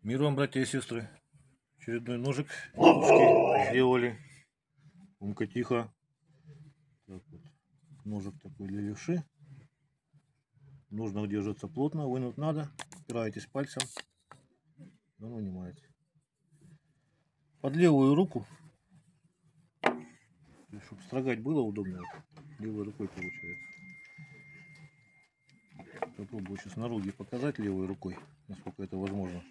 Мир вам, братья и сестры. Очередной ножик русский сделали. Умка тихо. Так вот. Ножик такой для левши. Нужно удерживаться плотно, вынуть надо. Упираетесь пальцем. Но вынимаете. Под левую руку, чтобы строгать было удобно, левой рукой получается. Попробую сейчас на руке показать левой рукой, насколько это возможно.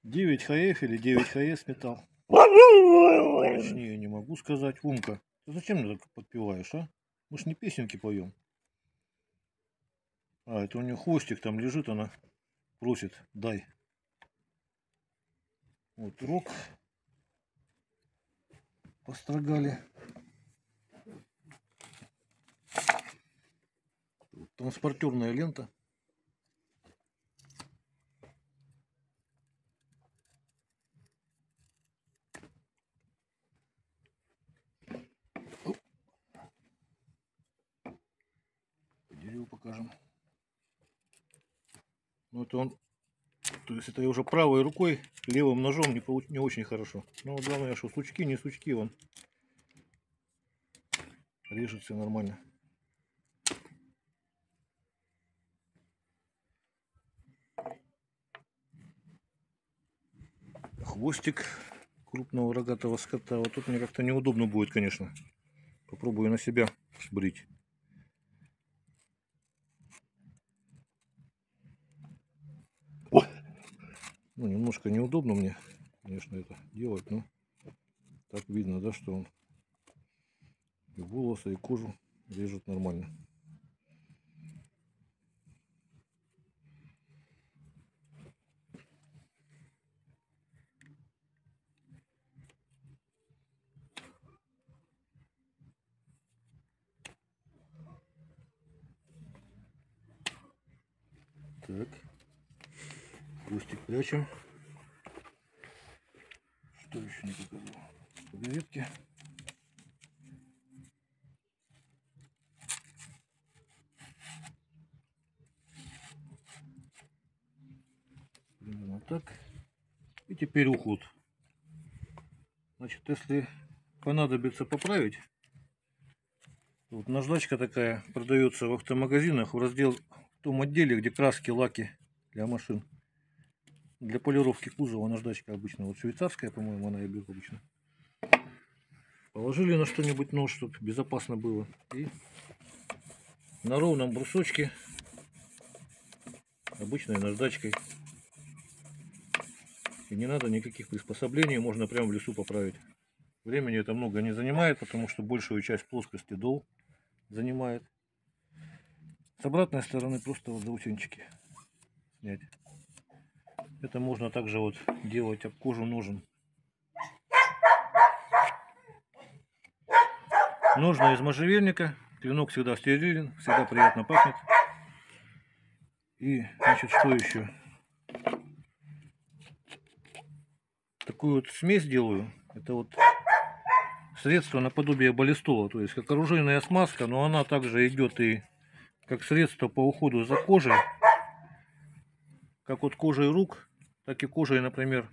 Девять ХФ или 9 ХС металл. Точнее не могу сказать. Умка, ты зачем мне так подпеваешь, а? Мы ж не песенки поем. А, это у нее хвостик там лежит, она просит, дай. Вот рог построгали. Транспортерная лента. По дереву покажем. Ну это он, то есть это я уже правой рукой, левым ножом не очень хорошо. Но главное, что сучки, не сучки, он режет все нормально. Хвостик крупного рогатого скота. Вот тут мне как-то неудобно будет, конечно. Попробую на себя брить. Ну, немножко неудобно мне, конечно, это делать, но так видно, да, что он и волосы, и кожу режет нормально. Так, хвостик прячем. Что еще не показал? Погретки. Примерно так. И теперь уход. Значит, если понадобится поправить, вот наждачка такая продается в автомагазинах в том отделе, где краски, лаки для машин. Для полировки кузова наждачка обычно, вот швейцарская, по-моему, она и берет обычно. Положили на что-нибудь нож, чтобы безопасно было. И на ровном брусочке обычной наждачкой. И не надо никаких приспособлений, можно прямо в лесу поправить. Времени это много не занимает, потому что большую часть плоскости дол занимает. С обратной стороны просто вот заусенчики снять. Это можно также вот делать об кожу ножен. Ножны из можжевельника. Клинок всегда стерилен, всегда приятно пахнет. И, значит, что еще? Такую вот смесь делаю. Это вот средство наподобие баллистола. То есть как оружейная смазка, но она также идет и как средство по уходу за кожей. Как вот кожей рук, так и кожей, например,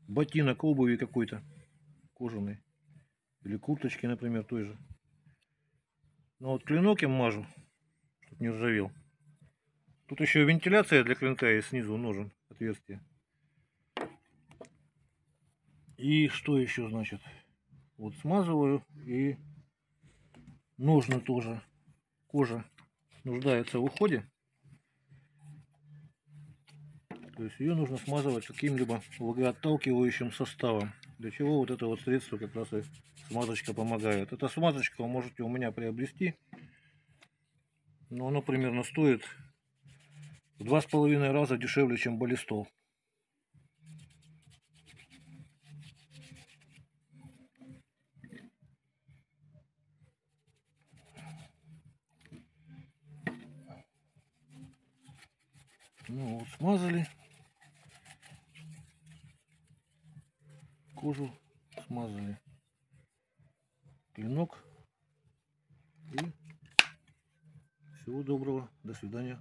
ботинок, обуви какой-то кожаный. Или курточки, например, той же. Но вот клинок я мажу, чтобы не ржавел. Тут еще вентиляция для клинка и снизу ножен, отверстие. И что еще значит? Вот смазываю, и ножны тоже. Кожа нуждается в уходе. То есть ее нужно смазывать каким-либо влагоотталкивающим составом. Для чего вот это вот средство как раз и смазочка помогает. Эта смазочка вы можете у меня приобрести. Но оно примерно стоит в 2,5 раза дешевле, чем баллистол. Ну вот, смазали. кожу, смазали клинок. И всего доброго. До свидания.